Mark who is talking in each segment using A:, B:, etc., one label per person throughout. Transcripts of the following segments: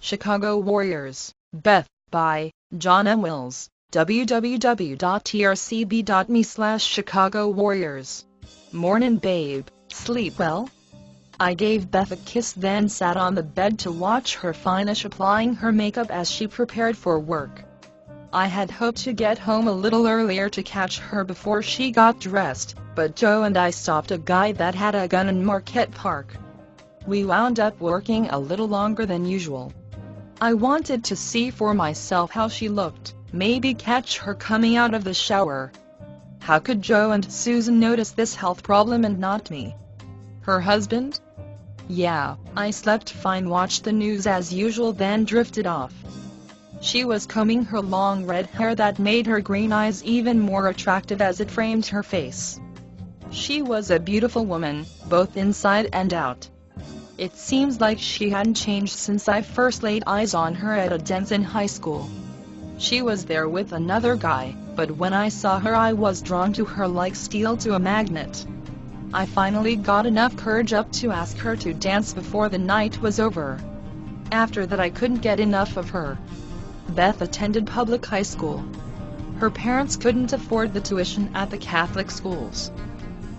A: Chicago Warriors, Beth, by John M. Wills, www.trcb.me/Chicago Warriors. Mornin' babe, sleep well? I gave Beth a kiss, then sat on the bed to watch her finish applying her makeup as she prepared for work. I had hoped to get home a little earlier to catch her before she got dressed, but Joe and I stopped a guy that had a gun in Marquette Park. We wound up working a little longer than usual. I wanted to see for myself how she looked, maybe catch her coming out of the shower. How could Joe and Susan notice this health problem and not me? Her husband? Yeah, I slept fine, watched the news as usual, then drifted off. She was combing her long red hair that made her green eyes even more attractive as it framed her face. She was a beautiful woman, both inside and out. It seems like she hadn't changed since I first laid eyes on her at a dance in high school. She was there with another guy, but when I saw her I was drawn to her like steel to a magnet. I finally got enough courage up to ask her to dance before the night was over. After that I couldn't get enough of her. Beth attended public high school. Her parents couldn't afford the tuition at the Catholic schools.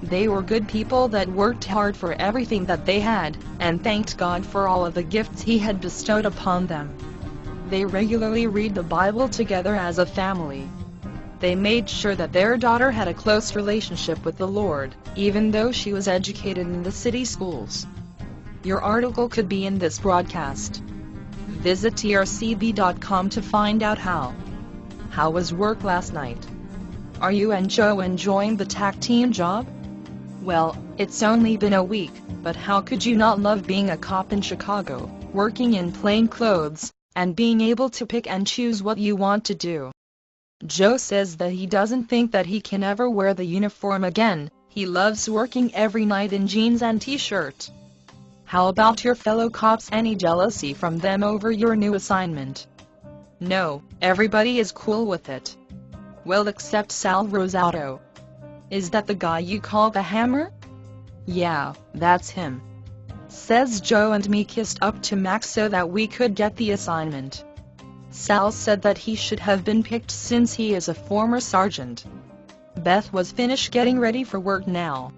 A: They were good people that worked hard for everything that they had, and thanked God for all of the gifts He had bestowed upon them. They regularly read the Bible together as a family. They made sure that their daughter had a close relationship with the Lord, even though she was educated in the city schools. Your article could be in this broadcast. Visit trcb.com to find out how. How was work last night? Are you and Joe enjoying the tag team job? Well, it's only been a week, but how could you not love being a cop in Chicago, working in plain clothes, and being able to pick and choose what you want to do? Joe says that he doesn't think that he can ever wear the uniform again. He loves working every night in jeans and t-shirt. How about your fellow cops? Any jealousy from them over your new assignment? No, everybody is cool with it. Well, except Sal Rosato. Is that the guy you call the Hammer? Yeah, that's him. Says Joe and me kissed up to Max so that we could get the assignment. Sal said that he should have been picked since he is a former sergeant. Beth was finished getting ready for work now.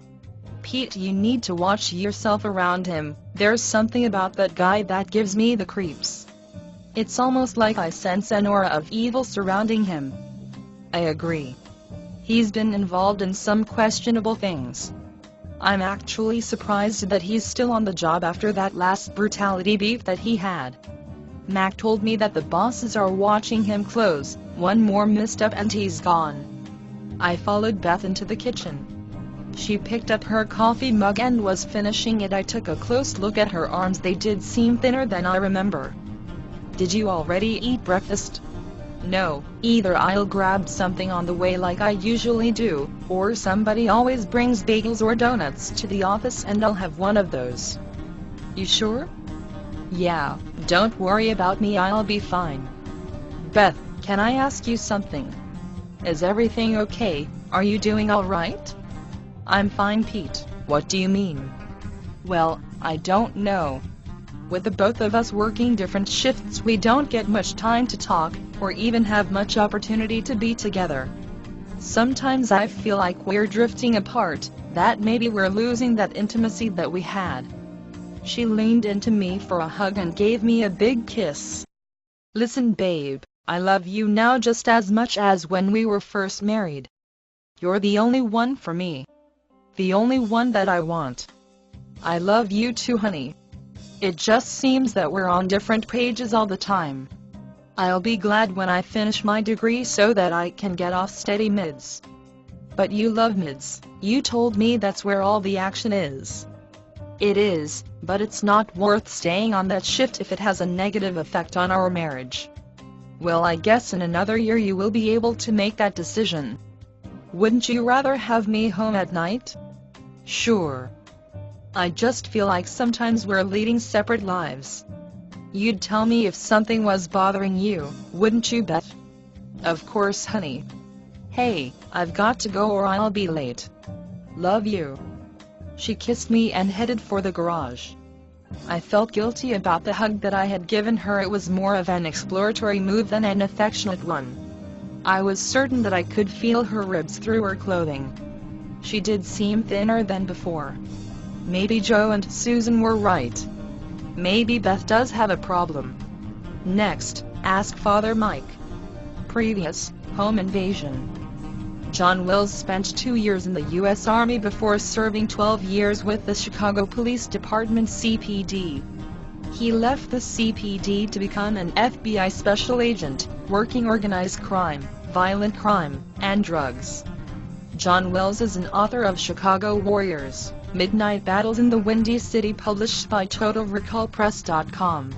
A: Pete, you need to watch yourself around him. There's something about that guy that gives me the creeps. It's almost like I sense an aura of evil surrounding him. I agree. He's been involved in some questionable things. I'm actually surprised that he's still on the job after that last brutality beef that he had. Mac told me that the bosses are watching him close. One more misstep and he's gone. I followed Beth into the kitchen. She picked up her coffee mug and was finishing it. I took a close look at her arms. They did seem thinner than I remember. Did you already eat breakfast? No, either I'll grab something on the way like I usually do, or somebody always brings bagels or donuts to the office and I'll have one of those. You sure? Yeah, don't worry about me, I'll be fine. Beth, can I ask you something? Is everything okay? Are you doing all right? I'm fine, Pete. What do you mean? Well, I don't know. With the both of us working different shifts, we don't get much time to talk, or even have much opportunity to be together. Sometimes I feel like we're drifting apart, that maybe we're losing that intimacy that we had. She leaned into me for a hug and gave me a big kiss. Listen, babe, I love you now just as much as when we were first married. You're the only one for me. The only one that I want. I love you too, honey. It just seems that we're on different pages all the time. I'll be glad when I finish my degree so that I can get off steady mids. But you love mids. You told me that's where all the action is. It is, but it's not worth staying on that shift if it has a negative effect on our marriage. Well, I guess in another year you will be able to make that decision. Wouldn't you rather have me home at night? Sure. I just feel like sometimes we're leading separate lives. You'd tell me if something was bothering you, wouldn't you, Beth? Of course, honey. Hey, I've got to go or I'll be late. Love you. She kissed me and headed for the garage. I felt guilty about the hug that I had given her. It was more of an exploratory move than an affectionate one. I was certain that I could feel her ribs through her clothing. She did seem thinner than before. Maybe Joe and Susan were right. Maybe Beth does have a problem. Next, ask Father Mike. Previous, home invasion. John Wills spent 2 years in the U.S. Army before serving 12 years with the Chicago Police Department CPD. He left the CPD to become an FBI special agent, working organized crime, violent crime, and drugs. John Wills is an author of Chicago Warriors, Midnight Battles in the Windy City, published by TotalRecallPress.com.